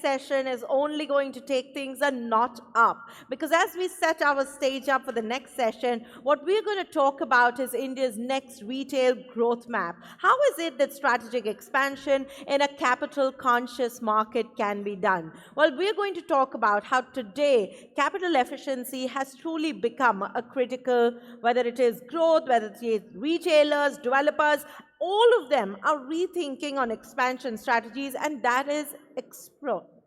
session is only going to take things a notch up. Because as we set our stage up for the next session, what we're going to talk about is India's next retail growth map. How is it that strategic expansion in a capital conscious market can be done? Well, we're going to talk about how today capital efficiency has truly become a critical, whether it is growth, whether it is retailers, developers, all of them are rethinking on expansion strategies, and that is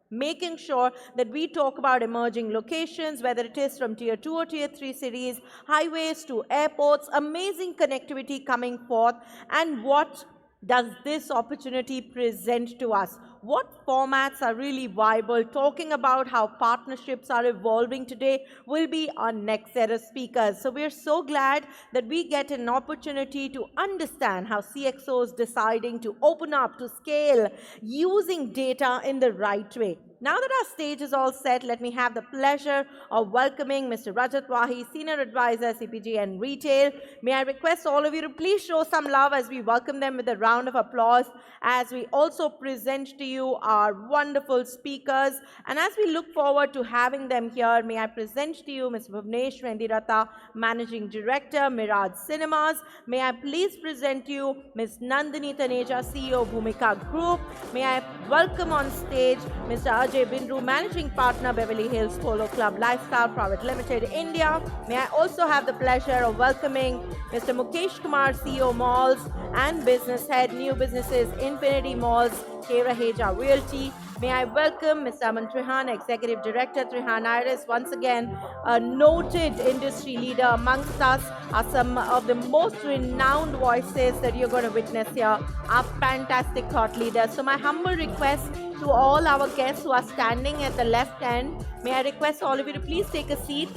making sure that we talk about emerging locations, whether it is from tier 2 or tier 3 cities, highways to airports, amazing connectivity coming forth, and what does this opportunity present to us? What formats are really viable? Talking about how partnerships are evolving today will be our next set of speakers. So we're so glad that we get an opportunity to understand how CXOs deciding to open up, to scale, using data in the right way. Now that our stage is all set, let me have the pleasure of welcoming Mr. Rajat Wahi, Senior Advisor, CPG and Retail. May I request all of you to please show some love as we welcome them with a round of applause, as we also present to you our wonderful speakers. And as we look forward to having them here, may I present to you Ms. Bhuvnesh Vendirata, Managing Director, Mirage Cinemas. May I please present to you Ms. Nandini Taneja, CEO, Bhumika Group. May I welcome on stage Mr. Ajay Bindru, Managing Partner, Beverly Hills Polo Club Lifestyle Private Limited, India. May I also have the pleasure of welcoming Mr. Mukesh Kumar, CEO, Malls and Business Head, New Businesses, Infinity Malls, K. Raheja Realty. May I welcome Mr. Aman Trihan, Executive Director, Trihan Iris. Once again, a noted industry leader amongst us, are some of the most renowned voices that you're going to witness here, are fantastic thought leaders. So my humble request to all our guests who are standing at the left end, may I request all of you to please take a seat.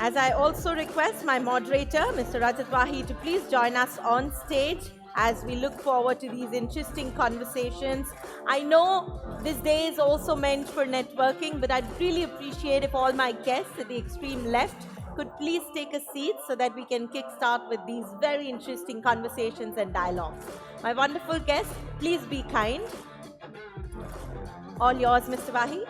As I also request my moderator, Mr. Rajat Wahi, to please join us on stage as we look forward to these interesting conversations. I know this day is also meant for networking, but I'd really appreciate if all my guests at the extreme left could please take a seat so that we can kickstart with these very interesting conversations and dialogues. My wonderful guests, please be kind. All yours, Mr. Wahi.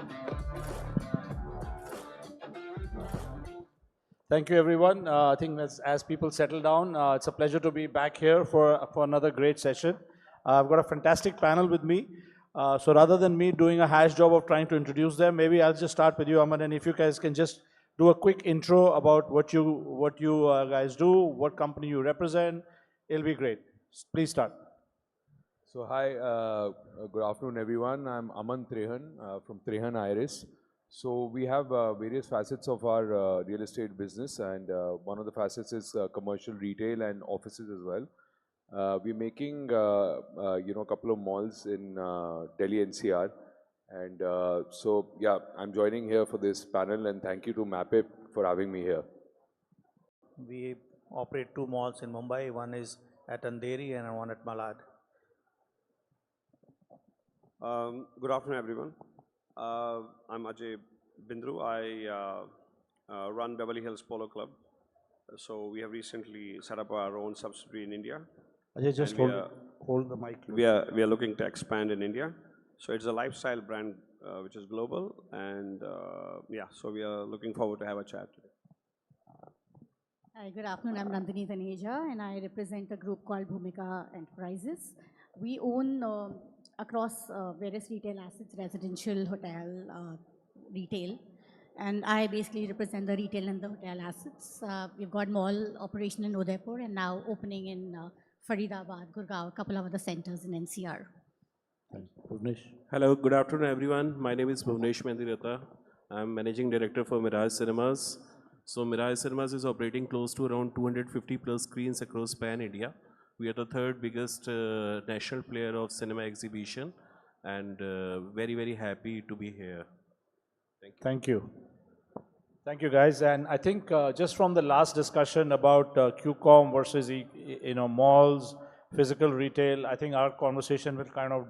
Thank you, everyone. I think as people settle down, it's a pleasure to be back here for another great session. I've got a fantastic panel with me. So rather than me doing a hash job of trying to introduce them, maybe I'll just start with you, Aman, and if you guys can just do a quick intro about what you guys do, what company you represent, it'll be great. Please start. So hi, good afternoon, everyone. I'm Aman Trehan from Trehan Iris. So we have various facets of our real estate business, and one of the facets is commercial retail and offices as well. We're making a couple of malls in Delhi NCR, and so yeah, I'm joining here for this panel, and thank you to MAPIP for having me here. We operate 2 malls in Mumbai. One is at Andheri and one at Malad. Good afternoon, everyone. I'm Ajay Bindru. I run Beverly Hills Polo Club. So we have recently set up our own subsidiary in India. Ajay, just hold the mic. We are looking to expand in India. So it's a lifestyle brand which is global, and yeah, so we are looking forward to have a chat today. Hi, good afternoon. I'm Nandini Taneja, and I represent a group called Bhumika Enterprises. We own across various retail assets, residential, hotel, retail. And I basically represent the retail and the hotel assets. We've got mall operation in Udaipur and now opening in Faridabad, Gurgaon, a couple of other centers in NCR. Bhuvnesh. Hello, good afternoon, everyone. My name is Bhuvnesh Vendirata. I'm Managing Director for Mirage Cinemas. So Mirage Cinemas is operating close to around 250 plus screens across Pan India. We are the 3rd biggest national player of cinema exhibition, and very, very happy to be here. Thank you. Thank you, guys. And I think just from the last discussion about QCOM versus malls, physical retail, I think our conversation will kind of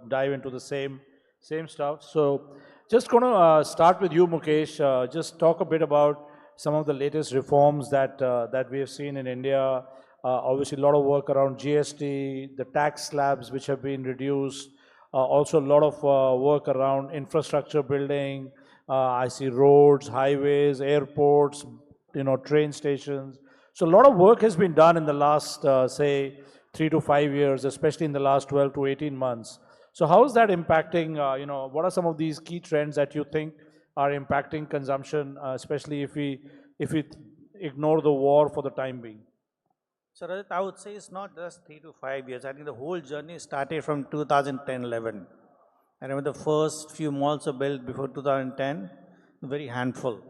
dive into the same stuff. So just going to start with you, Mukesh. Just talk a bit about some of the latest reforms that we have seen in India. Obviously, a lot of work around GST, the tax slabs which have been reduced. Also, a lot of work around infrastructure building. I see roads, highways, airports, train stations. So a lot of work has been done in the last, say, 3 to 5 years, especially in the last 12 to 18 months. So how is that impacting, what are some of these key trends that you think are impacting consumption, especially if we ignore the war for the time being? So Rajat, I would say it's not just 3 to 5 years. I think the whole journey started from 2010-11. I remember the first few malls were built before 2010, very handful.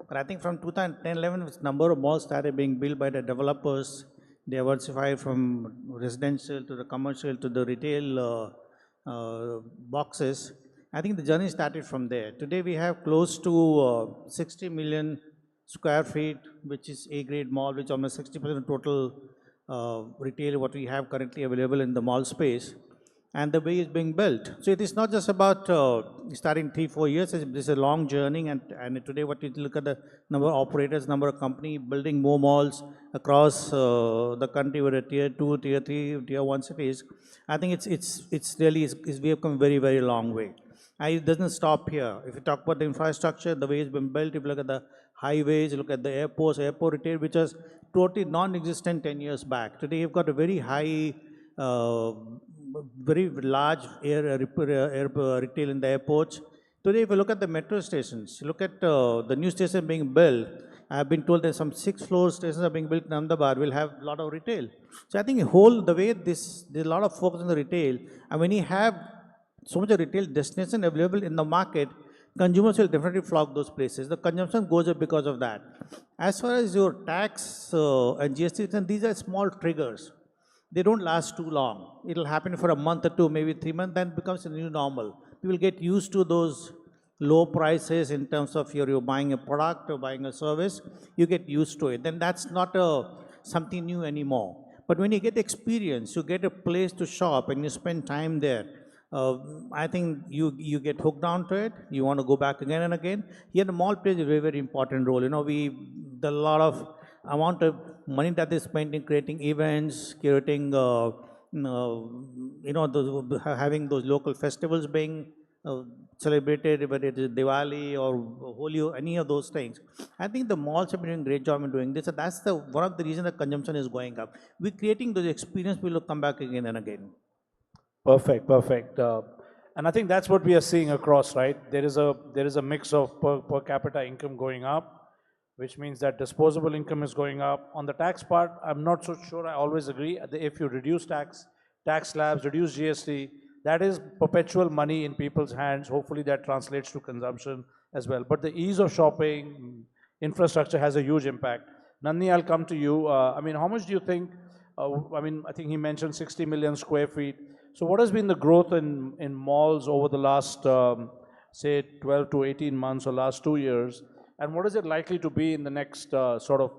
But I think from 2010-11, this number of malls started being built by the developers, diversified from residential to the commercial to the retail boxes. I think the journey started from there. Today we have close to 60 million square feet, which is A-grade mall, which almost 60% of total retail what we have currently available in the mall space, and the way it's being built. So it is not just about starting 3-4 years, it's a long journey, and today what you look at the number of operators, number of company building more malls across the country with a tier 2, tier 3, tier 1 cities. I think it's really, we have come a very, very long way. And it doesn't stop here. If you talk about the infrastructure, the way it's been built, if you look at the highways, look at the airports, airport retail, which was totally non-existent 10 years back. Today you've got a very high, very large air retail in the airports. Today if you look at the metro stations, look at the new station being built, I've been told that some 6 floor stations are being built in Ahmedabad will have a lot of retail. So I think the way there's a lot of focus on the retail, and when you have so much of retail destination available in the market, consumers will definitely flock those places. The consumption goes up because of that. As far as your tax and GST, these are small triggers. They don't last too long. It'll happen for a month or two, maybe 3 months, then it becomes a new normal. People get used to those low prices in terms of you're buying a product or buying a service, you get used to it. Then that's not something new anymore. But when you get experience, you get a place to shop and you spend time there, I think you get hooked onto it. You want to go back again and again. Here, the mall plays a very, very important role. The lot of amount of money that they spend in creating events, curating, having those local festivals being celebrated, whether it is Diwali or Holi or any of those things. I think the malls have been doing a great job in doing this, and that's one of the reasons the consumption is going up. We're creating those experiences, we'll come back again and again. Perfect, perfect. And I think that's what we are seeing across, right? There is a mix of per capita income going up, which means that disposable income is going up. On the tax part, I'm not so sure. I always agree. If you reduce tax slabs, reduce GST, that is perpetual money in people's hands. Hopefully that translates to consumption as well. But the ease of shopping, infrastructure has a huge impact. Nandini, I'll come to you. How much do you think, I think he mentioned 60 million square feet. So what has been the growth in malls over the last, say, 12 to 18 months or last 2 years? And what is it likely to be in the next sort of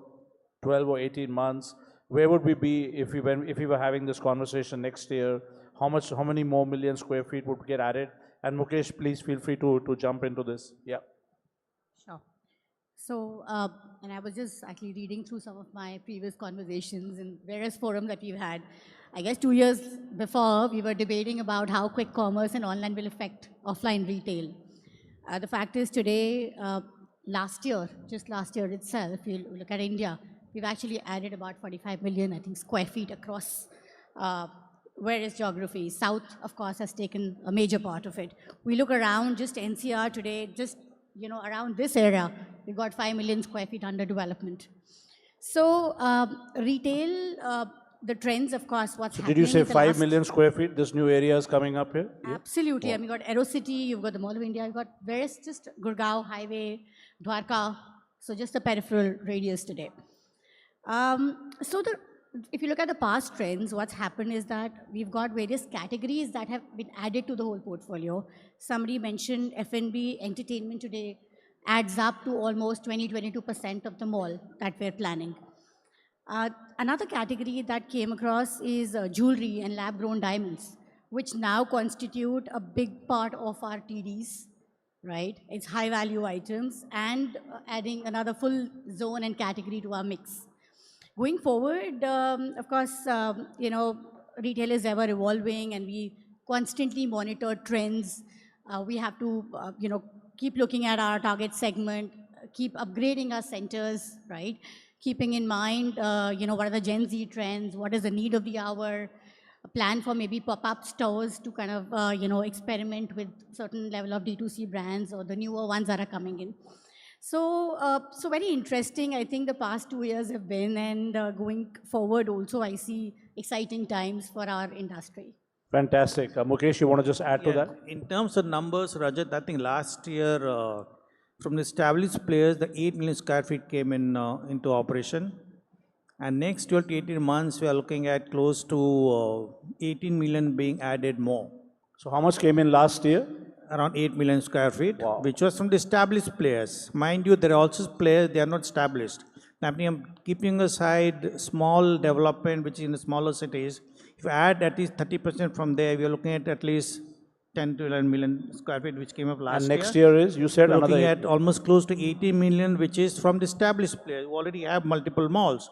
12 or 18 months? Where would we be if we were having this conversation next year? How many more million square feet would get added? And Mukesh, please feel free to jump into this. Yeah. Sure. So, and I was just actually reading through some of my previous conversations in various forums that we've had. I guess 2 years before, we were debating about how quick commerce and online will affect offline retail. The fact is today, just last year itself, if you look at India, we've actually added about 45 million, I think, square feet across various geographies. South, of course, has taken a major part of it. We look around just NCR today, just around this area, we've got 5 million square feet under development. So retail, the trends, of course, what's happening. Did you say 5 million square feet, this new area is coming up here? Absolutely. Yeah. I mean, you've got AeroCity, you've got the Mall of India, you've got various, just Gurgaon Highway, Dwarka, so just a peripheral radius today. If you look at the past trends, what's happened is that we've got various categories that have been added to the whole portfolio. Somebody mentioned F&B, entertainment today adds up to almost 20-22% of the mall that we're planning. Another category that came across is jewelry and lab-grown diamonds, which now constitute a big part of our TDs, right? It's high-value items and adding another full zone and category to our mix. Going forward, of course, retail is ever evolving and we constantly monitor trends. We have to, keep looking at our target segment, keep upgrading our centers, right? Keeping in mind, what are the Gen Z trends, what is the need of the hour, a plan for maybe pop-up stores to kind of, experiment with certain level of D2C brands or the newer ones that are coming in. So very interesting. I think the past 2 years have been, and going forward also, I see exciting times for our industry. Fantastic. Mukesh, you want to just add to that? In terms of numbers, Rajat, I think last year from the established players, the 8 million square feet came in into operation. And next 12 to 18 months, we are looking at close to 18 million being added more. So how much came in last year? Around 8 million square feet, Wow. which was from the established players. Mind you, there are also players, they are not established. I'm keeping aside small development, which is in the smaller cities. If you add at least 30% from there, we are looking at least 10 to 11 million square feet, which came up last And year. next year is, you said We're another looking 8 at almost close to 80 million, which is from the established players who already have multiple malls.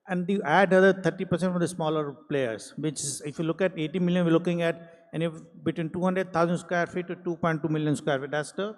And you add other 30% from the smaller players, which is, if you look at 80 million, we're looking at between 200,000 square feet to 2.2 million square feet. That's the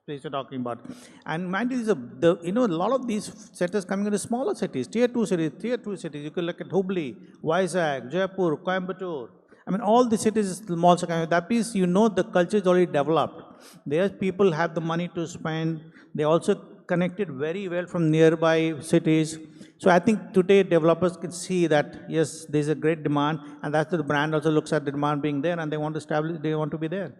space we're talking about. And mind you, a lot of these centers coming in the smaller cities, tier 2 cities. You could look at Hubli, Vizag, Jaipur, Coimbatore. I mean, all the cities, malls are coming. That means, the culture is already developed. There, people have the money to spend. They also connected very well from nearby cities. So I think today developers can see that, yes, there's a great demand, and that's the brand also looks at the demand being there, and they want to be there.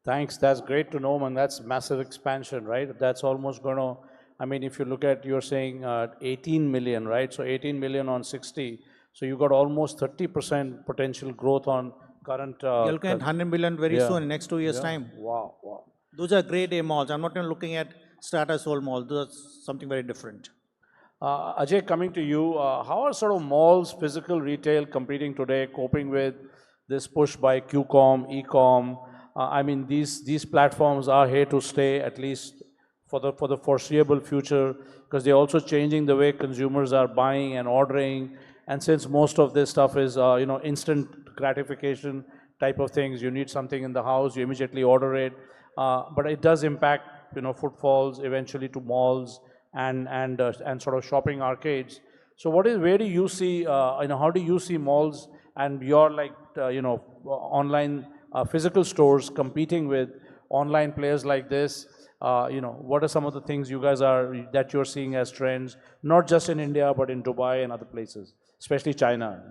Thanks. That's great to know, man. That's massive expansion, right? That's almost going to, I mean, if you look at, you're saying 18 million, right? So 18 million on 60. So you got almost 30% potential growth on current. You're looking at 100 million very soon, in next 2 years' time. Wow, wow. Those are grade A malls. I'm not even looking at strata sold malls. Those are something very different. Ajay, coming to you, how are sort of malls, physical retail competing today, coping with this push by QCom, ECom? I mean, these platforms are here to stay, at least for the foreseeable future, because they're also changing the way consumers are buying and ordering. And since most of this stuff is, instant gratification type of things, you need something in the house, you immediately order it. But it does impact, footfalls eventually to malls and sort of shopping arcades. So where do you see, how do you see malls and your online physical stores competing with online players like this? What are some of the things that you're seeing as trends, not just in India, but in Dubai and other places, especially China?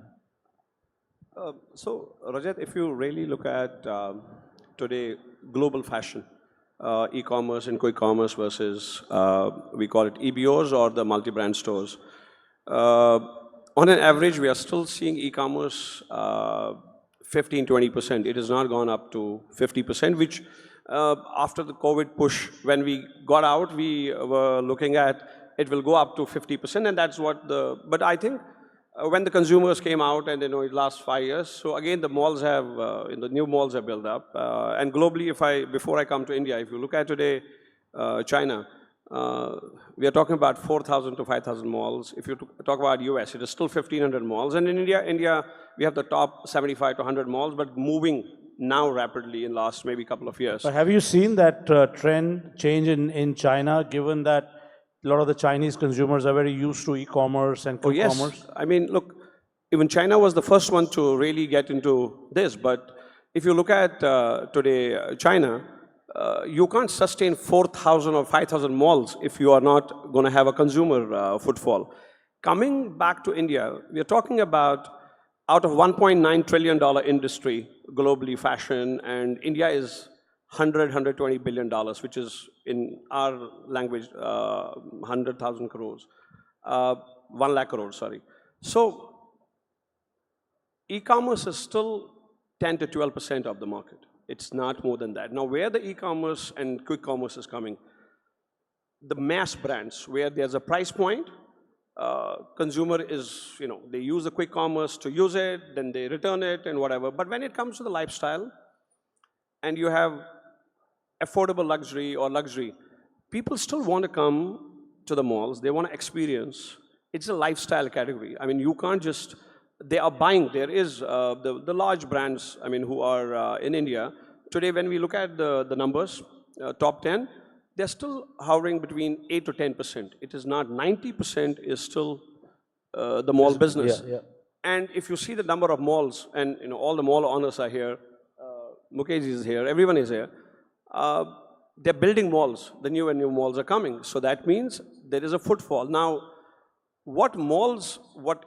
So, Rajat, if you really look at today, global fashion, e-commerce and quick commerce versus, we call it EBOs or the multi-brand stores. On an average, we are still seeing e-commerce 15-20%. It has not gone up to 50%, which after the COVID push, when we got out, we were looking at it will go up to 50%, and that's what but I think when the consumers came out and, it last 5 years, so again, the malls have, the new malls have built up. And globally, before I come to India, if you look at today, China, we are talking about 4,000 to 5,000 malls. If you talk about US, it is still 1,500 malls. And in India, we have the top 75 to 100 malls, but moving now rapidly in last maybe couple of years. But have you seen that trend change in China, given that a lot of the Chinese consumers are very used to e-commerce and quick commerce? I mean, look, even China was the first one to really get into this. But if you look at today, China, you can't sustain 4,000 or 5,000 malls if you are not going to have a consumer footfall. Coming back to India, we are talking about out of $1.9 trillion industry globally, fashion, and India is $120 billion, which is in our language 100,000 crores, 1 lakh crores, sorry. So e-commerce is still 10 to 12% of the market. It's not more than that. Now, where the e-commerce and quick commerce is coming, the mass brands, where there's a price point, consumer is, they use the quick commerce to use it, then they return it and whatever. But when it comes to the lifestyle, and you have affordable luxury or luxury, people still want to come to the malls. They want to experience. It's a lifestyle category. I mean, you can't just, they are buying. There is the large brands, I mean, who are in India. Today, when we look at the numbers, top 10, they're still hovering between 8 to 10%. It is not 90% is still the mall business. Yeah, yeah. And if you see the number of malls, and all the mall owners are here, Mukesh is here, everyone is here. They're building malls. The new and new malls are coming. So that means there is a footfall. Now, what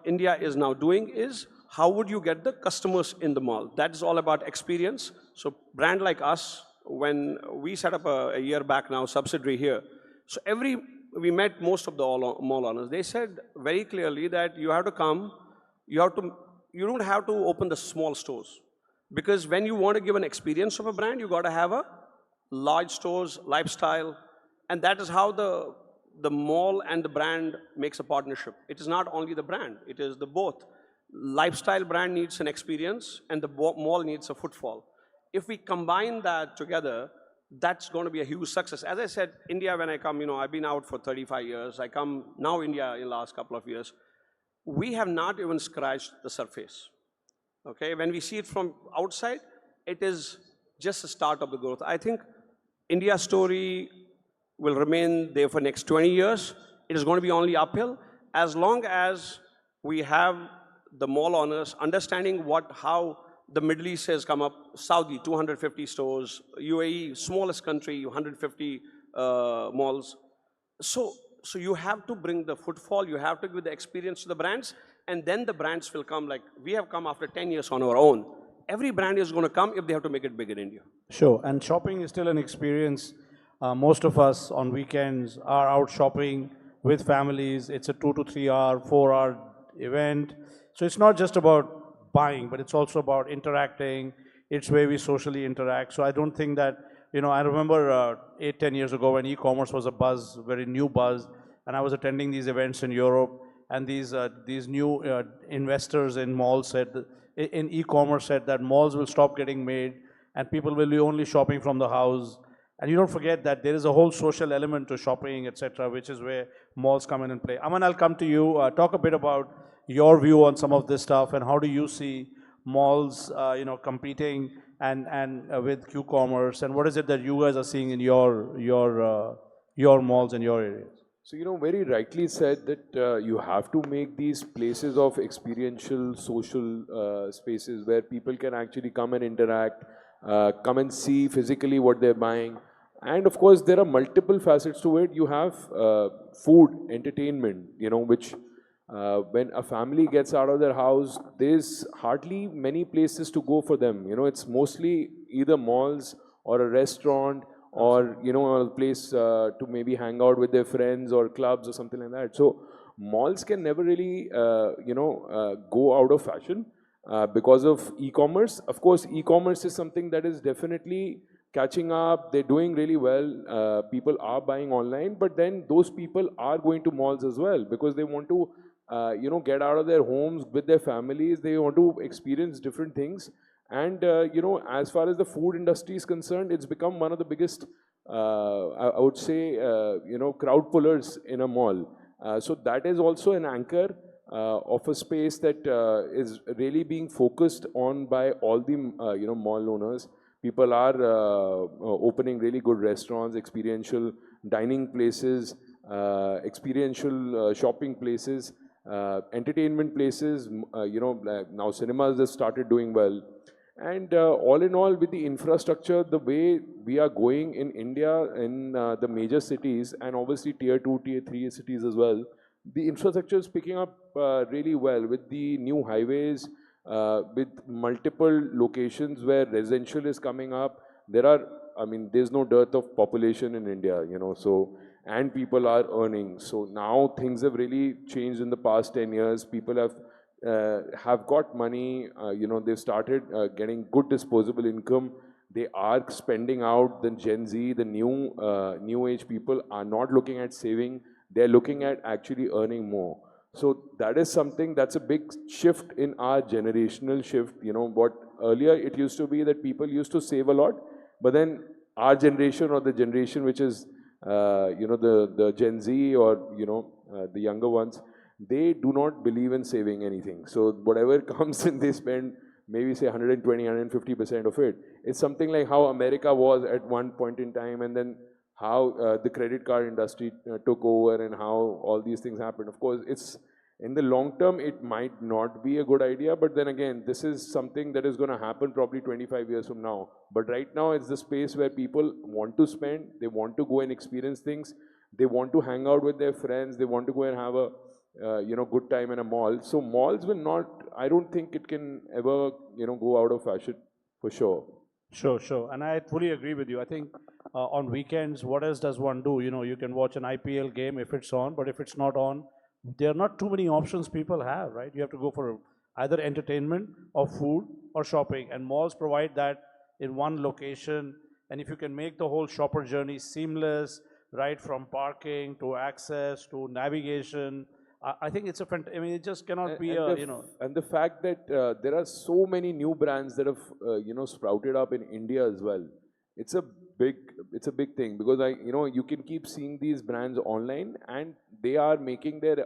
India is now doing is, how would you get the customers in the mall? That is all about experience. So brand like us, when we set up a year back now, subsidiary here, so we met most of the mall owners. They said very clearly that you have to come, you don't have to open the small stores. Because when you want to give an experience of a brand, you got to have a large stores, lifestyle, and that is how the mall and the brand makes a partnership. It is not only the brand, it is the both. Lifestyle brand needs an experience and the mall needs a footfall. If we combine that together, that's going to be a huge success. As I said, India, when I come, I've been out for 35 years. I come now India in the last couple of years. We have not even scratched the surface. Okay, when we see it from outside, it is just the start of the growth. I think India's story will remain there for next 20 years. It is going to be only uphill as long as we have the mall owners understanding how the Middle East has come up. Saudi, 250 stores. UAE, smallest country, 150 malls. So you have to bring the footfall, you have to give the experience to the brands, and then the brands will come. Like we have come after 10 years on our own. Every brand is going to come if they have to make it big in India. Sure, and shopping is still an experience. Most of us on weekends are out shopping with families. It's a 2 to 3 hour, 4 hour event. So it's not just about buying, but it's also about interacting. It's where we socially interact. So I don't think that, I remember 8, 10 years ago when e-commerce was a buzz, very new buzz, and I was attending these events in Europe, and these new investors in malls in e-commerce said that malls will stop getting made and people will be only shopping from the house. And you don't forget that there is a whole social element to shopping, etc., which is where malls come in and play. Aman, I'll come to you. Talk a bit about your view on some of this stuff and how do you see malls, competing and with Q-commerce, and what is it that you guys are seeing in your malls and your areas? So, very rightly said that you have to make these places of experiential, social spaces where people can actually come and interact, come and see physically what they're buying. And of course, there are multiple facets to it. You have food, entertainment, which when a family gets out of their house, there's hardly many places to go for them. It's mostly either malls or a restaurant or, a place to maybe hang out with their friends or clubs or something like that. So malls can never really, go out of fashion because of e-commerce. Of course, e-commerce is something that is definitely catching up. They're doing really well. People are buying online, but then those people are going to malls as well because they want to, get out of their homes with their families. They want to experience different things. And, as far as the food industry is concerned, it's become one of the biggest, I would say, crowd pullers in a mall. So that is also an anchor of a space that is really being focused on by all the, mall owners. People are opening really good restaurants, experiential dining places, experiential shopping places, entertainment places. Now cinemas have started doing well. And all in all, with the infrastructure, the way we are going in India, in the major cities, and obviously tier 2, tier 3 cities as well, the infrastructure is picking up really well with the new highways, with multiple locations where residential is coming up. There's no dearth of population in India, and people are earning. So now things have really changed in the past 10 years. People have got money, they've started getting good disposable income. They are spending out. The Gen Z, the new age people are not looking at saving. They're looking at actually earning more. So that is something that's a big shift in our generational shift. What earlier it used to be that people used to save a lot, but then our generation or the generation which is, the Gen Z or, the younger ones, they do not believe in saving anything. So whatever comes in, they spend maybe say 120, 150% of it. It's something like how America was at one point in time, and then how the credit card industry took over and how all these things happened. Of course, it's in the long term, it might not be a good idea, but then again, this is something that is going to happen probably 25 years from now. But right now, it's the space where people want to spend, they want to go and experience things, they want to hang out with their friends, they want to go and have a good time in a mall. So malls will not, I don't think it can ever, go out of fashion for sure. Sure, sure. And I fully agree with you. I think on weekends, what else does one do? You can watch an IPL game if it's on, but if it's not on, there are not too many options people have, right? You have to go for either entertainment or food or shopping. And malls provide that in one location. And if you can make the whole shopper journey seamless, right, from parking to access to navigation, I think it's I mean, it just cannot be And the fact that there are so many new brands that have, sprouted up in India as well. It's a big thing because you can keep seeing these brands online and they are making their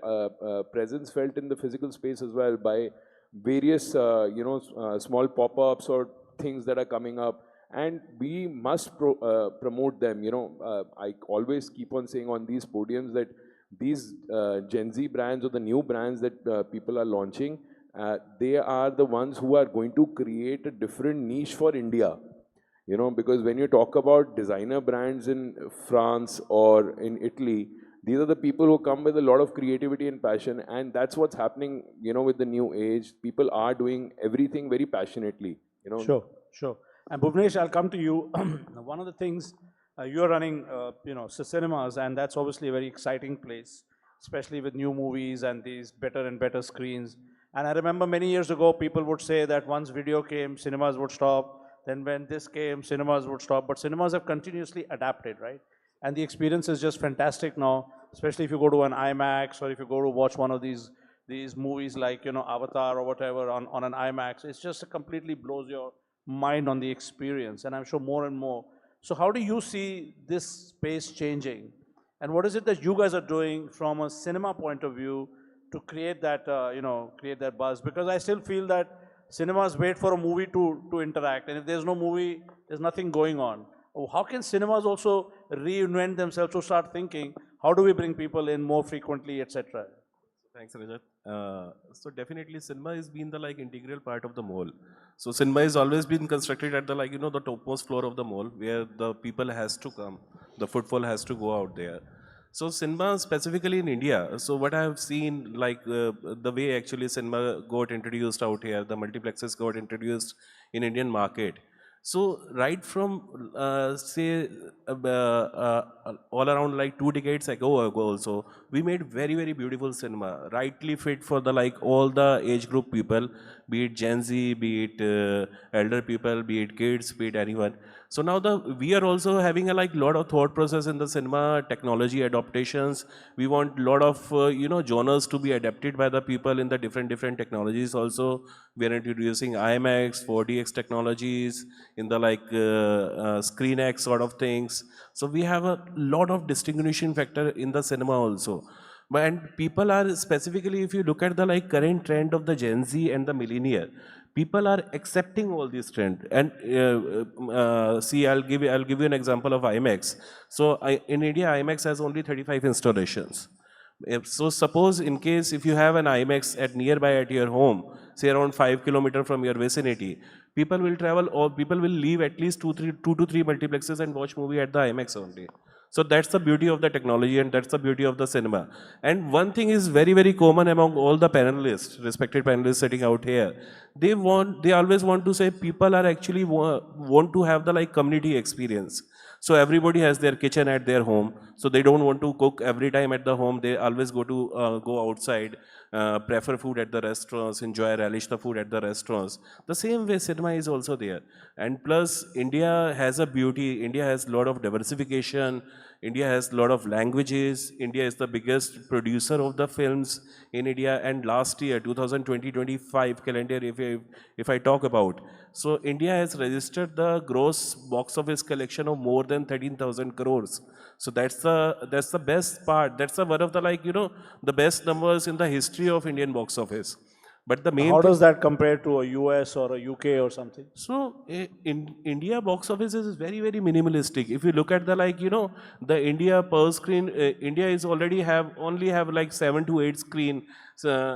presence felt in the physical space as well by various, small pop-ups or things that are coming up. And we must promote them. I always keep on saying on these podiums that these Gen Z brands or the new brands that people are launching, they are the ones who are going to create a different niche for India. Because when you talk about designer brands in France or in Italy, these are the people who come with a lot of creativity and passion, and that's what's happening, with the new age. People are doing everything very passionately, Sure, sure. And Bhuvnesh, I'll come to you. One of the things, you're running, cinemas, and that's obviously a very exciting place, especially with new movies and these better and better screens. And I remember many years ago, people would say that once video came, cinemas would stop. Then when this came, cinemas would stop. But cinemas have continuously adapted, right? And the experience is just fantastic now, especially if you go to an IMAX or if you go to watch one of these movies like, Avatar or whatever on an IMAX. It's just completely blows your mind on the experience. And I'm sure more and more. So how do you see this space changing? And what is it that you guys are doing from a cinema point of view to create that, create that buzz? Because I still feel that cinemas wait for a movie to interact. And if there's no movie, there's nothing going on. How can cinemas also reinvent themselves to start thinking, how do we bring people in more frequently, etc.? Thanks, Rajat. So definitely cinema has been the integral part of the mall. So cinema has always been constructed at the the topmost floor of the mall where the people has to come, the footfall has to go out there. So cinema specifically in India, so what I have seen the way actually cinema got introduced out here, the multiplexes got introduced in Indian market. So right from say all around 2 decades ago also, we made very beautiful cinema, rightly fit for the all the age group people, be it Gen Z, be it elder people, be it kids, be it anyone. So now we are also having a lot of thought process in the cinema, technology adaptations. We want a lot of genres to be adapted by the people in the different technologies also. We are introducing IMAX, 4DX technologies in the ScreenX sort of things. So we have a lot of distinguishing factor in the cinema also. And people are specifically, if you look at the current trend of the Gen Z and the millennial, people are accepting all these trends. And see, I'll give you an example of IMAX. So in India, IMAX has only 35 installations. So suppose in case if you have an IMAX nearby at your home, say around 5 kilometers from your vicinity, people will travel or people will leave at least two to three multiplexes and watch movie at the IMAX only. So that's the beauty of the technology and that's the beauty of the cinema. And one thing is very common among all the panelists, respected panelists sitting out here. They always want to say people are actually want to have the community experience. So everybody has their kitchen at their home. So they don't want to cook every time at the home. They always go outside, prefer food at the restaurants, relish the food at the restaurants. The same way cinema is also there. And plus India has a beauty. India has a lot of diversification. India has a lot of languages. India is the biggest producer of the films in India. And last year, 2020-25 calendar, if I talk about, So India has registered the gross box office collection of more than 13,000 crores. So that's the best part. That's one of the the best numbers in the history of Indian box office. But the main How thing, does that compare to a US or a UK or something? so in India box office is very very minimalistic. If you look at the the India per screen, India is already only have like 7 to 8 screen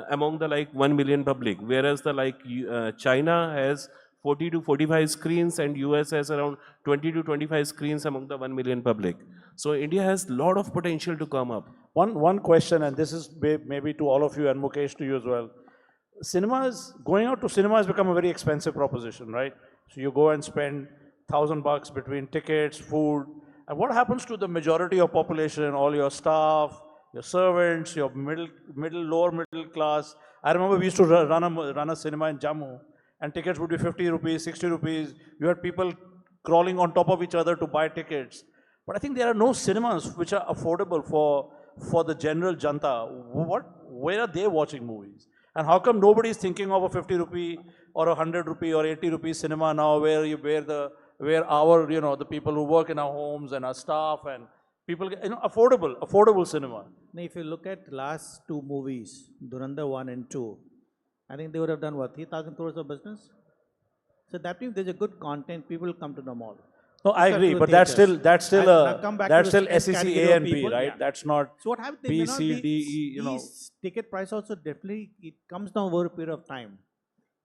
among the 1 million public, whereas the China has 40 to 45 screens and US has around 20 to 25 screens among the 1 million public. So India has lot of potential to come up. One question, and this is maybe to all of you and Mukesh to you as well. Going out to cinema has become a very expensive proposition, right? So you go and spend $1,000 between tickets, food, and what happens to the majority of population, all your staff, your servants, your lower middle class? I remember we used to run a cinema in Jammu, and tickets would be 50 rupees, 60 rupees. You had people crawling on top of each other to buy tickets. But I think there are no cinemas which are affordable for the general janta. Where are they watching movies? And how come nobody is thinking of a 50 rupee or a 100 rupee or 80 rupee cinema now, where our the people who work in our homes and our staff and people get, affordable cinema. Now, if you look at last two movies, Durandar 1 and 2, I think they would have done what, 3,000 crores of business? So that means there's a good content, people will come to the mall. No, I agree, but that's still SEC A and B, people, right? yeah. That's not So what happens? B, C, D, E. These ticket price also definitely it comes down over a period of time.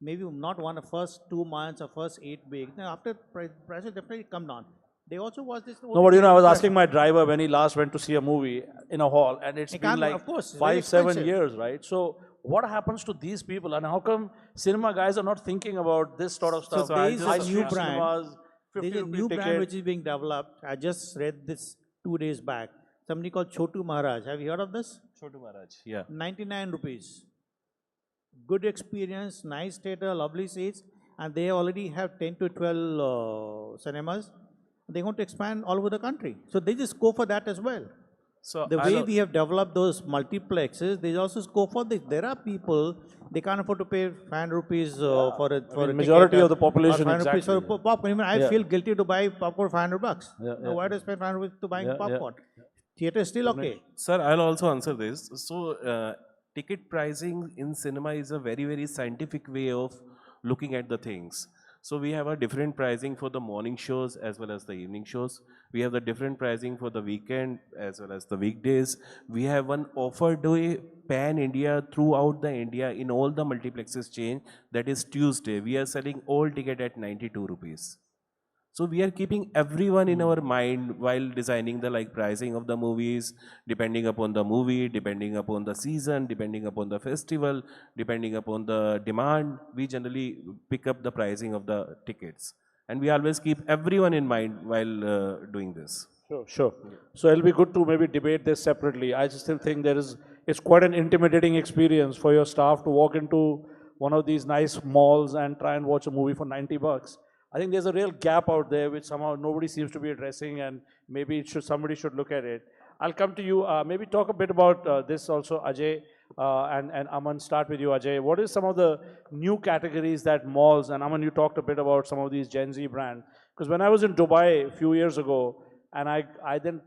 Maybe not first 2 months or first 8 weeks. Now after prices definitely come down. They also was this. No, but I was asking my driver when he last went to see a movie in a hall, and it's been like of course, 5-7 years, right? So what happens to these people, and how come cinema guys are not thinking about this sort of stuff? So there is High a new street brand. cinemas, There's a new brand which is being developed. I just read this 2 days back. Somebody called Chotu Maharaj. Have you heard of this? Chotu Maharaj, yeah. 99 rupees. Good experience, nice theater, lovely seats, and they already have 10 to 12 cinemas. They want to expand all over the country. So they just go for that as well. So the way we have developed those multiplexes, they also go for this. There are people, they can't afford to pay 500 rupees for a majority ticket, of the population, 500 rupees exactly. for popcorn. Even I feel guilty to buy popcorn for 500 bucks. Why do I spend 500 rupees to buying popcorn? Theater is still okay. Sir, I'll also answer this. So ticket pricing in cinema is a very, very scientific way of looking at the things. So we have a different pricing for the morning shows as well as the evening shows. We have the different pricing for the weekend as well as the weekdays. We have one offer day pan-India throughout the India in all the multiplexes chain. That is Tuesday. We are selling all ticket at 92 rupees. So we are keeping everyone in our mind while designing the pricing of the movies, depending upon the movie, depending upon the season, depending upon the festival, depending upon the demand. We generally pick up the pricing of the tickets. And we always keep everyone in mind while doing this. Sure. So it'll be good to maybe debate this separately. I just still think it's quite an intimidating experience for your staff to walk into one of these nice malls and try and watch a movie for 90 bucks. I think there's a real gap out there which somehow nobody seems to be addressing, and maybe somebody should look at it. I'll come to you. Maybe talk a bit about this also, Ajay, and Aman. Start with you, Ajay. What is some of the new categories that malls, and Aman, you talked a bit about some of these Gen Z brands. Because when I was in Dubai a few years ago, and I then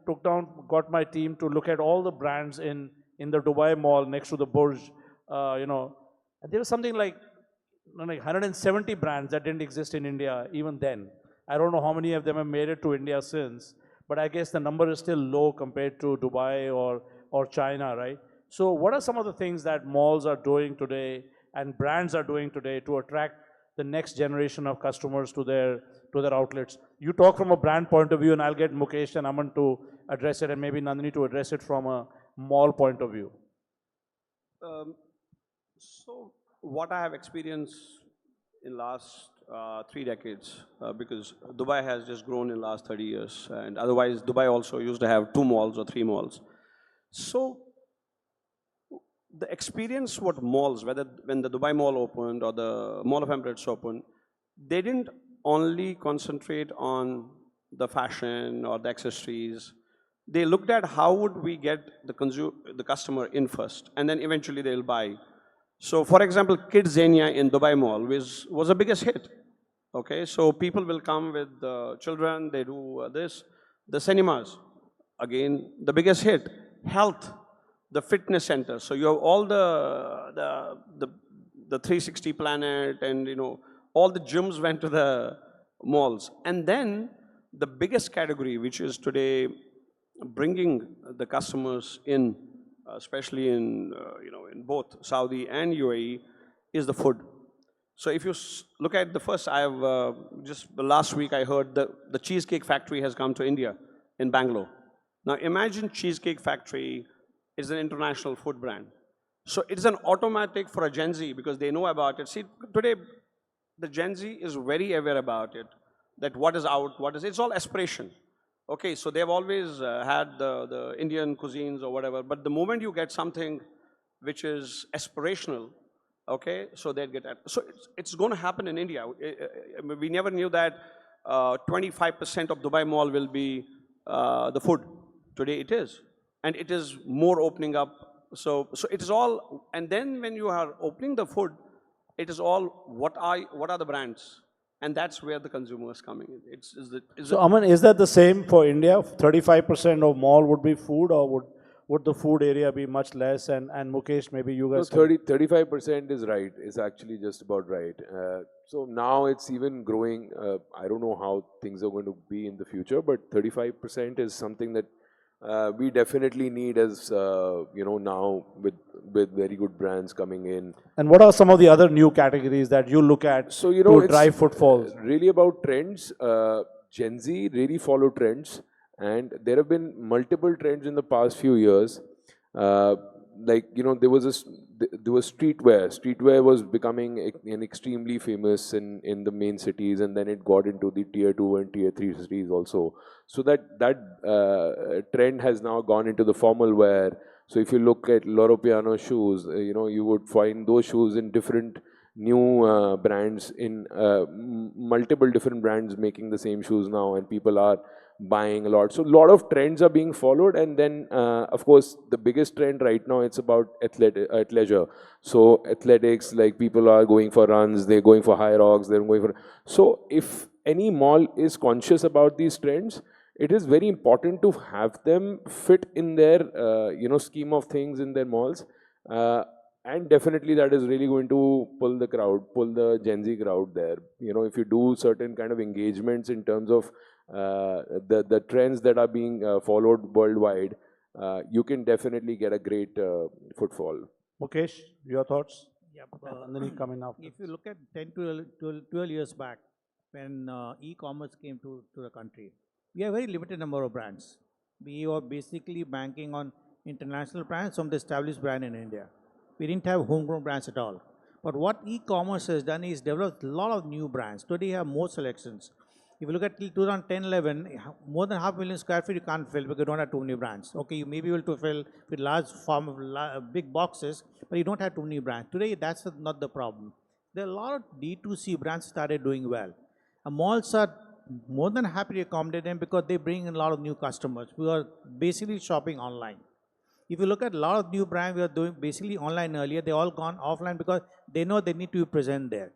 got my team to look at all the brands in the Dubai mall next to the Burj, and there was something like 170 brands that didn't exist in India even then. I don't know how many of them have made it to India since, but I guess the number is still low compared to Dubai or China, right? So what are some of the things that malls are doing today and brands are doing today to attract the next generation of customers to their outlets? You talk from a brand point of view, and I'll get Mukesh and Aman to address it, and maybe Nandini to address it from a mall point of view. So what I have experienced in last 3 decades, because Dubai has just grown in last 30 years, and otherwise Dubai also used to have 2 malls or 3 malls. So the experience what malls, whether when the Dubai Mall opened or the Mall of Emirates opened, they didn't only concentrate on the fashion or the accessories. They looked at how would we get the customer in first, and then eventually they'll buy. So for example, Kidzania in Dubai Mall was the biggest hit. Okay, so people will come with children, they do this. The cinemas, again, the biggest hit. Health, the fitness center. So you have all the 360 Planet, and all the gyms went to the malls. And then the biggest category, which is today bringing the customers in, especially in in both Saudi and UAE, is the food. So if you look at the first, I have just last week I heard the Cheesecake Factory has come to India in Bangalore. Now imagine Cheesecake Factory is an international food brand. So it's an automatic for a Gen Z because they know about it. See, today the Gen Z is very aware about it, that what is out, it's all aspiration. Okay, so they've always had the Indian cuisines or whatever, but the moment you get something which is aspirational, okay, so they'd get that. So it's going to happen in India. We never knew that 25% of Dubai Mall will be the food. Today it is. And it is more opening up. So it is all, and then when you are opening the food, it is all what are the brands? And that's where the consumer is coming in. So Aman, is that the same for India? 35% of mall would be food, or would the food area be much less? And Mukesh, maybe you No, guys 35% is right, is actually just about right. So now it's even growing. I don't know how things are going to be in the future, but 35% is something that we definitely need as, now with very good brands coming in. And what are some of the other new categories that you look at So, to drive footfalls? Really about trends. Gen Z really follow trends, and there have been multiple trends in the past few years. There was streetwear. Streetwear was becoming an extremely famous in the main cities, and then it got into the tier 2 and tier 3 cities also. So that trend has now gone into the formal wear. So if you look at Loro Piano shoes, you would find those shoes in different new brands, in multiple different brands making the same shoes now, and people are buying a lot. So a lot of trends are being followed, and then of course the biggest trend right now, it's about athleisure. So athletics, like people are going for runs, they're going for high rocks, they're going for. So if any mall is conscious about these trends, it is very important to have them fit in their scheme of things in their malls. And definitely that is really going to pull the Gen Z crowd there. If you do certain kind of engagements in terms of the trends that are being followed worldwide, you can definitely get a great footfall. Mukesh, your thoughts? Yep. And then you come in after. If you look at 10 to 12 years back, when e-commerce came to the country, we have a very limited number of brands. We were basically banking on international brands from the established brand in India. We didn't have homegrown brands at all. But what e-commerce has done is developed a lot of new brands. Today you have more selections. If you look at 2010-11, more than 500,000 square feet you can't fill because you don't have too many brands. Okay, you may be able to fill with large big boxes, but you don't have too many brands. Today, that's not the problem. There are a lot of D2C brands started doing well. Malls are more than happy to accommodate them because they bring in a lot of new customers who are basically shopping online. If you look at a lot of new brands we are doing basically online earlier, they all gone offline because they know they need to be present there.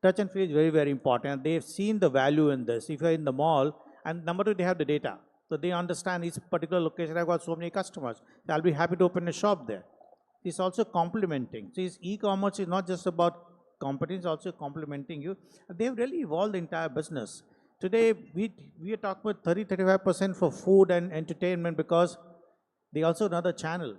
Touch and feel is very, very important. They've seen the value in this. If you're in the mall, and number two, they have the data. So they understand each particular location, I've got so many customers. So I'll be happy to open a shop there. It's also complementing. So e-commerce is not just about companies, it's also complementing you. They've really evolved the entire business. Today, we are talking about 30-35% for food and entertainment because they also another channel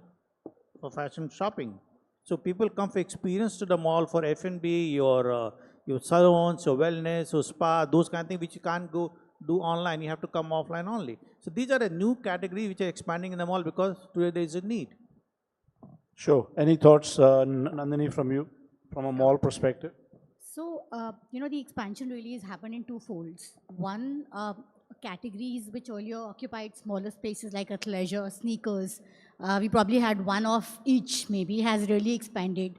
for fashion shopping. So people come for experience to the mall for F&B, your salons, your wellness, your spa, those kind of things which you can't go do online. You have to come offline only. So these are a new category which are expanding in the mall because today there is a need. Sure. Any thoughts, Nandini, from you, from a mall perspective? So, the expansion really has happened in two folds. One, categories which earlier occupied smaller spaces like athleisure, sneakers. We probably had one of each maybe, has really expanded.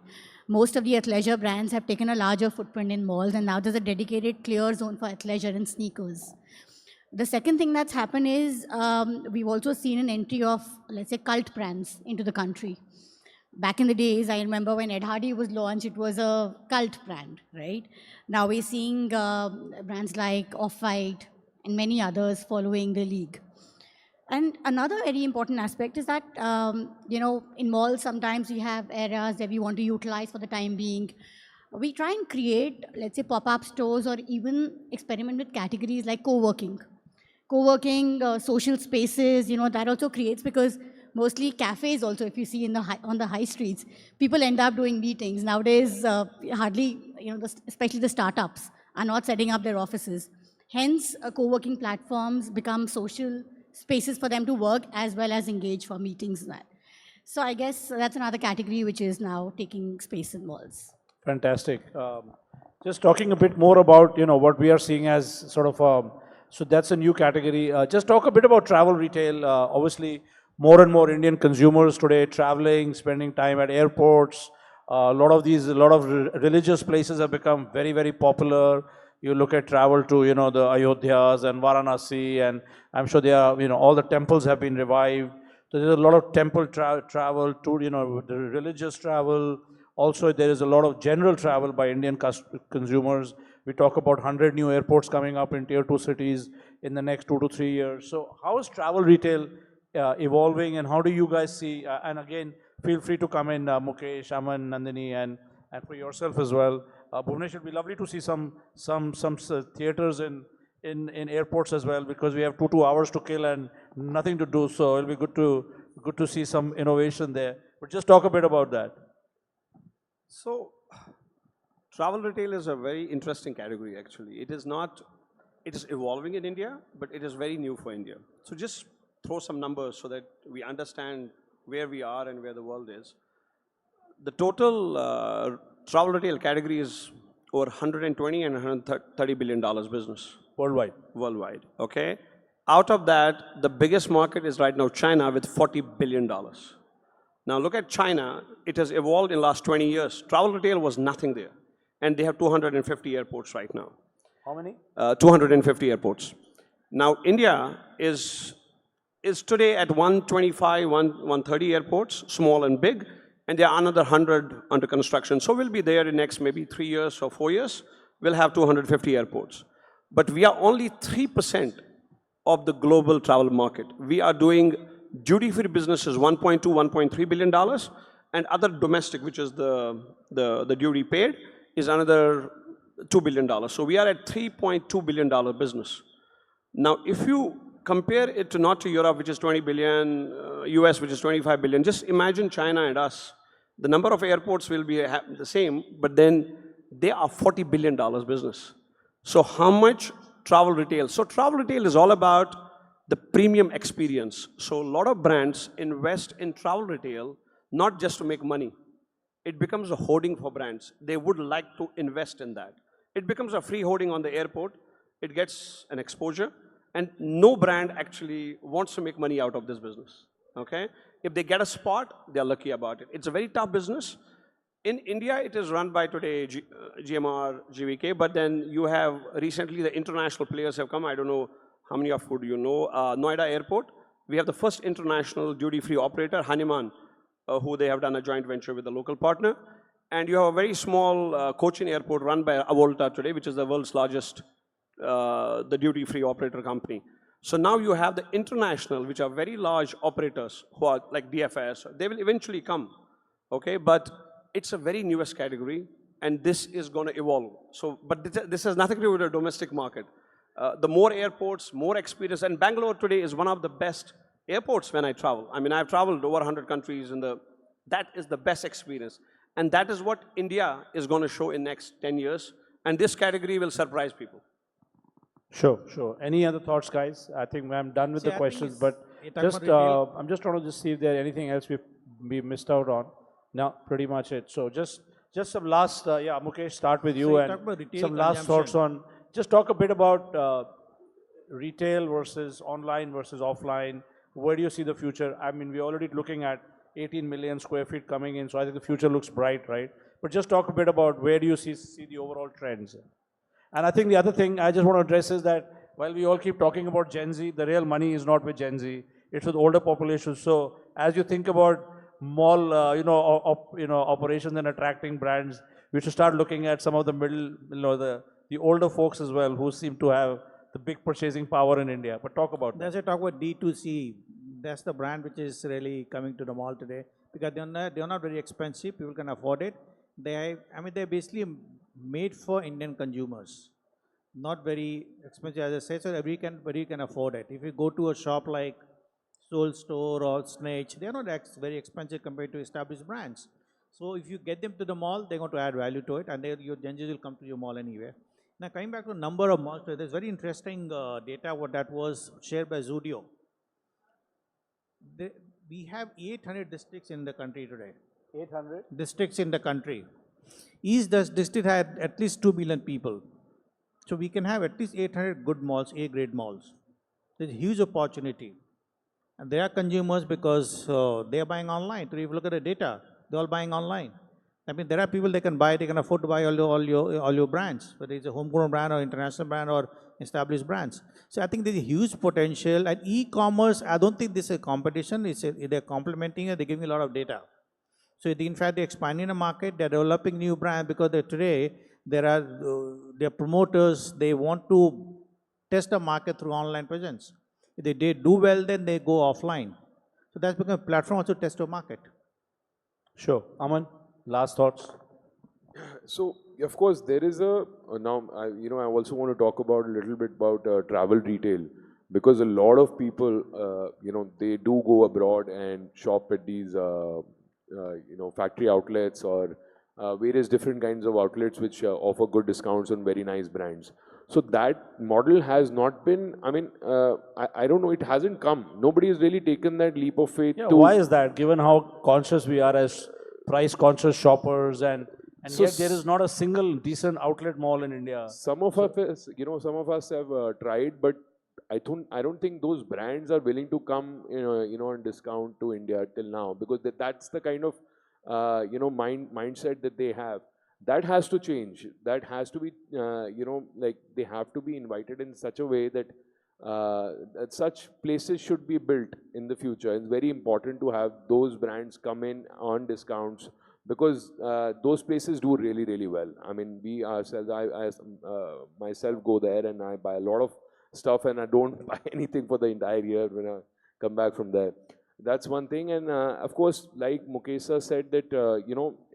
Most of the athleisure brands have taken a larger footprint in malls, and now there's a dedicated clear zone for athleisure and sneakers. The second thing that's happened is we've also seen an entry of, let's say, cult brands into the country. Back in the days, I remember when Ed Hardy was launched, it was a cult brand, right? Now we're seeing brands like Off-White and many others following the league. And another very important aspect is that, in malls, sometimes we have areas that we want to utilize for the time being. We try and create, let's say, pop-up stores or even experiment with categories like co-working. Co-working, social spaces, that also creates, because mostly cafes also, if you see on the high streets, people end up doing meetings. Nowadays, hardly, especially the startups are not setting up their offices. Hence, co-working platforms become social spaces for them to work as well as engage for meetings. So I guess that's another category which is now taking space in malls. Fantastic. Just talking a bit more about what we are seeing as sort of so that's a new category. Just talk a bit about travel retail. Obviously, more and more Indian consumers today traveling, spending time at airports. A lot of religious places have become very, very popular. You look at travel to the Ayodhyas and Varanasi, and I'm sure they are all the temples have been revived. So there's a lot of temple travel to the religious travel. Also, there is a lot of general travel by Indian consumers. We talk about 100 new airports coming up in tier 2 cities in the next 2 to 3 years. So how is travel retail evolving, and how do you guys see, and again, feel free to come in, Mukesh, Aman, Nandini, and for yourself as well. Bhuvnesh, it would be lovely to see some theaters in airports as well, because we have 2 hours to kill and nothing to do, so it'll be good to see some innovation there. But just talk a bit about that. So, travel retail is a very interesting category, actually. It is evolving in India, but it is very new for India. So just throw some numbers so that we understand where we are and where the world is. The total travel retail category is over 120 and 130 billion dollars business. Worldwide. Worldwide, okay? Out of that, the biggest market is right now China with $40 billion. Now look at China, it has evolved in the last 20 years. Travel retail was nothing there. And they have 250 airports right now. How many? 250 airports. Now India is today at 125, 130 airports, small and big, and there are another 100 under construction. So we'll be there in next maybe 3 years or 4 years, we'll have 250 airports. But we are only 3% of the global travel market. We are doing duty-free businesses, $1.2, $1.3 billion, and other domestic, which is the duty paid, is another $2 billion. So we are at $3.2 billion business. Now, if you compare it to not to Europe, which is 20 billion, US, which is 25 billion, just imagine China and us. The number of airports will be the same, but then they are $40 billion business. So how much travel retail? So travel retail is all about the premium experience. So a lot of brands invest in travel retail, not just to make money. It becomes a hoarding for brands. They would like to invest in that. It becomes a free hoarding on the airport. It gets an exposure. And no brand actually wants to make money out of this business, okay? If they get a spot, they're lucky about it. It's a very tough business. In India, it is run by today GMR, GVK, but then you have recently the international players have come. I don't know how many of you know. Noida Airport, we have the first international duty-free operator, Hanuman, who they have done a joint venture with a local partner. And you have a very small Cochin airport run by Avolta today, which is the world's largest the duty-free operator company. So now you have the international, which are very large operators who are like DFS. They will eventually come, okay? But it's a very newest category, and this is going to evolve. So, but this has nothing to do with the domestic market. The more airports, more experience, and Bangalore today is one of the best airports when I travel. I mean, I've traveled over 100 countries, and that is the best experience. And that is what India is going to show in next 10 years, and this category will surprise people. Sure, sure. Any other thoughts, guys? I think I'm done with the questions, but just I'm just trying to just see if there's anything else we missed out on. No, pretty much it. So just some last, yeah, Mukesh, start with you, so and some last thoughts on, just talk a bit about retail versus online versus offline. Where do you see the future? I mean, we're already looking at 18 million square feet coming in, so I think the future looks bright, right? But just talk a bit about where do you see the overall trends. And I think the other thing I just want to address is that while we all keep talking about Gen Z, the real money is not with Gen Z, it's with older populations. So as you think about mall, operations and attracting brands. We should start looking at some of the middle, the older folks as well who seem to have the big purchasing power in India. But talk about that. As I talk about D2C, that's the brand which is really coming to the mall today because they're not very expensive. People can afford it. They're basically made for Indian consumers. Not very expensive, as I said, so everybody can afford it. If you go to a shop like Soul Store or Snatch, they're not very expensive compared to established brands. So if you get them to the mall, they're going to add value to it, and your Gen will come to your mall anyway. Now coming back to the number of malls, there's very interesting data what that was shared by Zudio. We have 800 districts in the country today. 800? Districts in the country. Each district had at least 2 million people. So we can have at least 800 good malls, A-grade malls. There's a huge opportunity. And they are consumers because they are buying online. Today, if you look at the data, they're all buying online. I mean, there are people they can afford to buy all your brands, whether it's a homegrown brand or international brand or established brands. So I think there's a huge potential. And e-commerce, I don't think this is a competition. They're complementing it. They're giving a lot of data. So in fact, they're expanding the market. They're developing new brands because today they're promoters. They want to test the market through online presence. If they do well, then they go offline. So that's become a platform also to test your market. Sure. Aman, last thoughts? So, of course, there is now, I also want to talk about a little bit about travel retail, because a lot of people, they do go abroad and shop at these, factory outlets or various different kinds of outlets which offer good discounts on very nice brands. So that model has not been, I don't know, it hasn't come. Nobody has really taken that leap of faith. Yeah, why is that? Given how conscious we are as price-conscious shoppers, and so yet there is not a single decent outlet mall in India. Some of us have tried, but I don't think those brands are willing to come, on discount to India till now, because that's the kind of, mindset that they have. That has to change. That has to be, they have to be invited in such a way that such places should be built in the future. It's very important to have those brands come in on discounts, because those places do really, really well. I mean, we ourselves, I myself go there and I buy a lot of stuff, and I don't buy anything for the entire year when I come back from there. That's one thing. And of course, like Mukesa said, that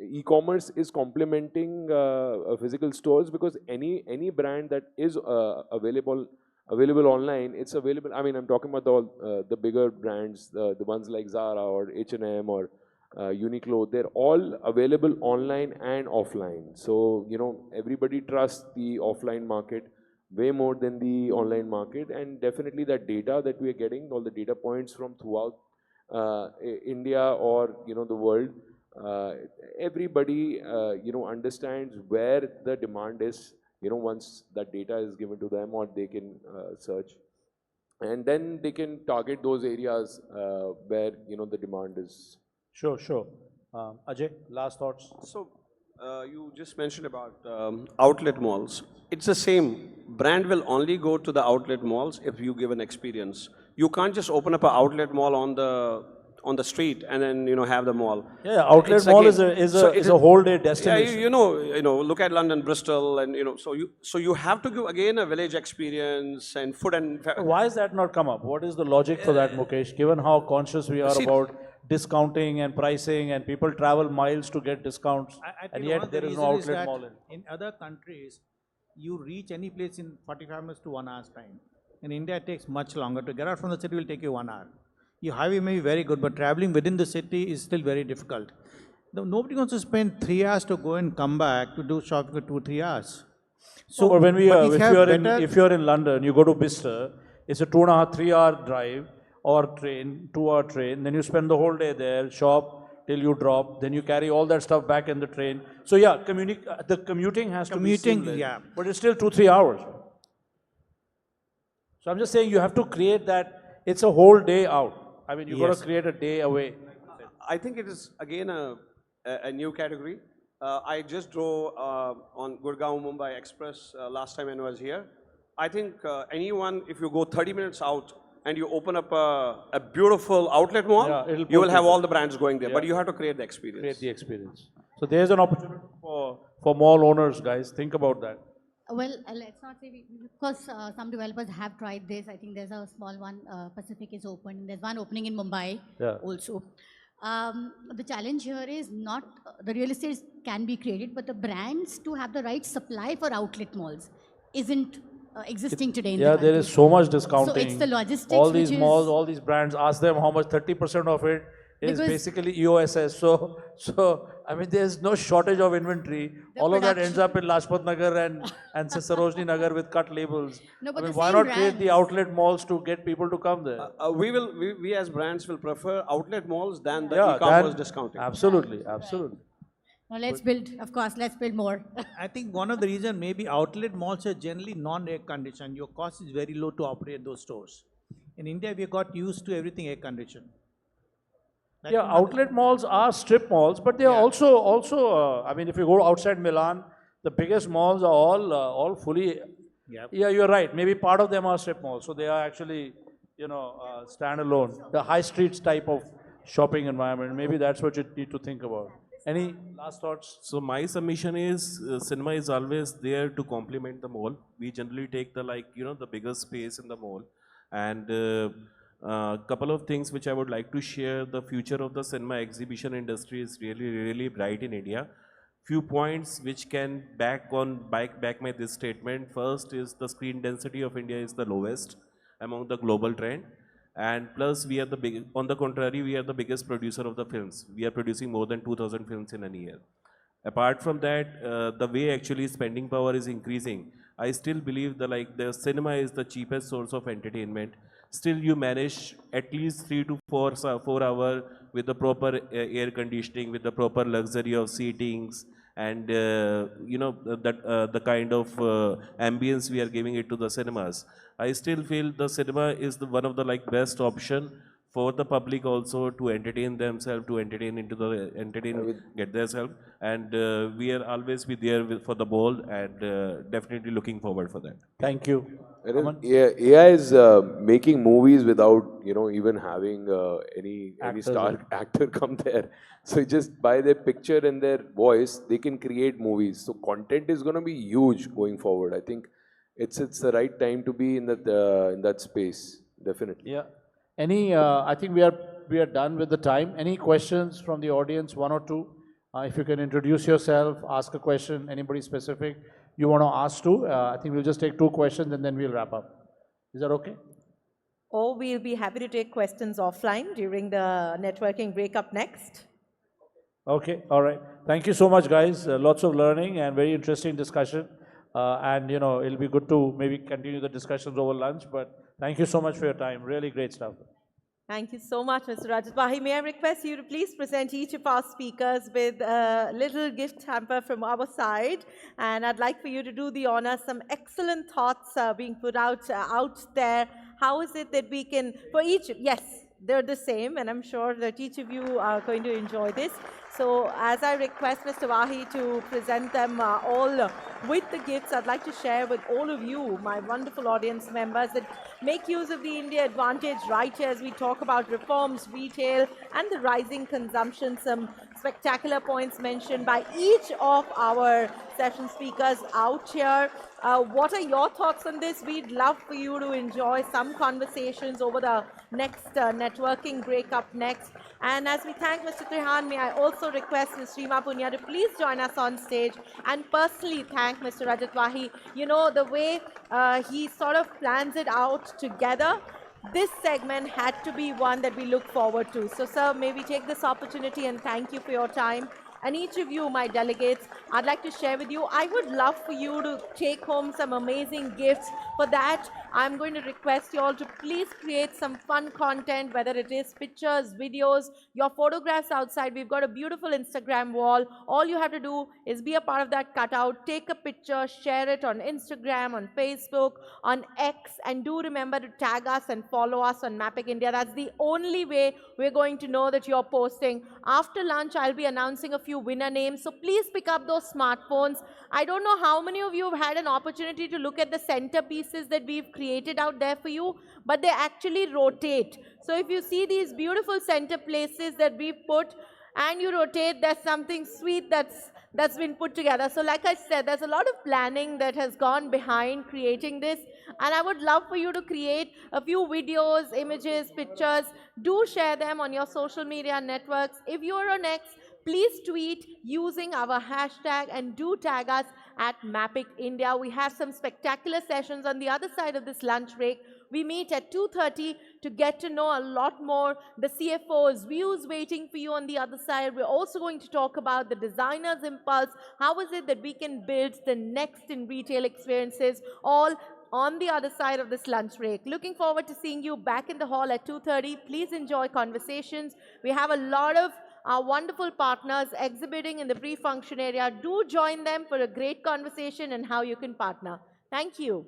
e-commerce is complementing physical stores, because any brand that is available online, it's available. I mean, I'm talking about the bigger brands, the ones like Zara or H&M or Uniqlo. They're all available online and offline. So everybody trusts the offline market way more than the online market. And definitely that data that we are getting, all the data points from throughout India or the world, everybody understands where the demand is, once that data is given to them, or they can search, and then they can target those areas where the demand is. Sure. Ajay, last thoughts? So you just mentioned about outlet malls. It's the same. Brand will only go to the outlet malls if you give an experience. You can't just open up an outlet mall on the street and then have the mall. Yeah, outlet mall is a whole day destination. Yeah, look at London, Bristol, and so you have to give again a village experience and food and. Why has that not come up? What is the logic for that, Mukesh? Given how conscious we are about discounting and pricing, and people travel miles to get discounts, and yet there is no outlet mall in other countries, you reach any place in 45 minutes to 1 hour's time. In India, it takes much longer. To get out from the city will take you 1 hour. Your highway may be very good, but traveling within the city is still very difficult. Nobody wants to spend 3 hours to go and come back to do shopping for 2-3 hours. So, but if you're in London, you go to Bicester, it's a 2.5, 3-hour drive or train, 2-hour train. Then you spend the whole day there, shop till you drop. Then you carry all that stuff back in the train. So yeah, the commuting has to be seamless, yeah, but it's still 2-3 hours. So I'm just saying you have to create that. It's a whole day out. I mean, you've got to create a day away. I think it is, again, a new category. I just drove on Gurgaon Mumbai Express last time when I was here. I think anyone, if you go 30 minutes out, and you open up a beautiful outlet mall, Yeah, it'll you pull will have people. all the brands going there, but Yeah. you have to create the experience. Create the experience. So there's an opportunity for mall owners, guys. Think about that. Well, let's not say, because some developers have tried this. I think there's a small one, Pacific is open. There's one opening in Mumbai Yeah. also. The challenge here is not, the real estate can be created, but the brands to have the right supply for outlet malls isn't existing today in the Yeah, country. there is so much discounting. So it's the logistics all these which malls, is, all these brands, ask them how much. 30% of it is Because- basically EOSS. So I mean, there's no shortage of inventory. The All of that ends production- up in Lajpat Nagar and Sarojini Nagar with cut labels. No, I but mean, the why same not create the brands. outlet malls to get people to come there? We as brands will prefer outlet malls than the Yeah, e-commerce then- discounting. Absolutely, absolutely. well, let's build, of course, let's build more. I think one of the reasons maybe outlet malls are generally non-air conditioned. Your cost is very low to operate those stores. In India, we got used to everything air conditioned. That's Yeah, another- outlet malls are strip malls, but they are also. I mean, if you go outside Milan, the biggest malls are all fully. Yep. Yeah, you're right. Maybe part of them are strip malls, so they are actually, standalone. The high streets type of shopping environment. Maybe that's what you need to think about. Any last thoughts? So my submission is cinema is always there to complement the mall. We generally take the bigger space in the mall, and couple of things which I would like to share. The future of the cinema exhibition industry is really bright in India. Few points which can back my this statement. First is the screen density of India is the lowest among the global trend. And plus, we are on the contrary, we are the biggest producer of the films. We are producing more than 2,000 films in a year. Apart from that, the way actually spending power is increasing, I still believe the cinema is the cheapest source of entertainment. Still, you manage at least 3 to 4 hours with the proper air conditioning, with the proper luxury of seatings, and the kind of ambience we are giving it to the cinemas. I still feel the cinema is one of the best option for the public also to entertain themselves, to get themselves, and we are always be there for the ball, and definitely looking forward for that. Thank you. Yeah, AI is making movies without even having any Actors. star actor come there. So just by their picture and their voice, they can create movies. So content is going to be huge going forward. I think it's the right time to be in that space. Definitely. Yeah. I think we are done with the time. Any questions from the audience? One or two. If you can introduce yourself, ask a question. Anybody specific you want to ask to? I think we'll just take 2 questions and then we'll wrap up. Is that okay? Or we'll be happy to take questions offline during the networking breakup next. Okay, all right. Thank you so much, guys. Lots of learning and very interesting discussion. And it'll be good to maybe continue the discussions over lunch. But thank you so much for your time. Really great stuff. Thank you so much, Mr. Rajat. Wahi, may I request you to please present each of our speakers with a little gift hamper from our side. And I'd like for you to do the honor. Some excellent thoughts being put out there. How is it that we can, for each, yes, they're the same, and I'm sure that each of you are going to enjoy this. So as I request Mr. Wahi to present them all with the gifts, I'd like to share with all of you, my wonderful audience members, that make use of the India Advantage right here as we talk about reforms, retail, and the rising consumption. Some spectacular points mentioned by each of our session speakers out here. What are your thoughts on this? We'd love for you to enjoy some conversations over the next networking break up next. And as we thank Mr. Trehan, may I also request Ms. Rima Punya to please join us on stage and personally thank Mr. Rajat Wahi. You know, the way he sort of plans it out together, this segment had to be one that we look forward to. So, sir, may we take this opportunity and thank you for your time. And each of you, my delegates, I'd like to share with you, I would love for you to take home some amazing gifts. For that, I'm going to request you all to please create some fun content, whether it is pictures, videos, your photographs outside. We've got a beautiful Instagram wall. All you have to do is be a part of that cutout, take a picture, share it on Instagram, on Facebook, on X, and do remember to tag us and follow us on Mapping India. That's the only way we're going to know that you're posting. After lunch, I'll be announcing a few winner names. So please pick up those smartphones. I don't know how many of you have had an opportunity to look at the centerpieces that we've created out there for you, but they actually rotate. So if you see these beautiful center places that we've put, and you rotate, there's something sweet that's been put together. So like I said, there's a lot of planning that has gone behind creating this, and I would love for you to create a few videos, images, pictures. Do share them on your social media networks. If you're on X, please tweet using our hashtag and do tag us at Mapic India. We have some spectacular sessions on the other side of this lunch break. We meet at 2:30 to get to know a lot more. The CFO's views waiting for you on the other side. We're also going to talk about the designer's impulse. How is it that we can build the next in retail experiences, all on the other side of this lunch break. Looking forward to seeing you back in the hall at 2:30. Please enjoy conversations. We have a lot of our wonderful partners exhibiting in the pre-function area. Do join them for a great conversation and how you can partner. Thank you.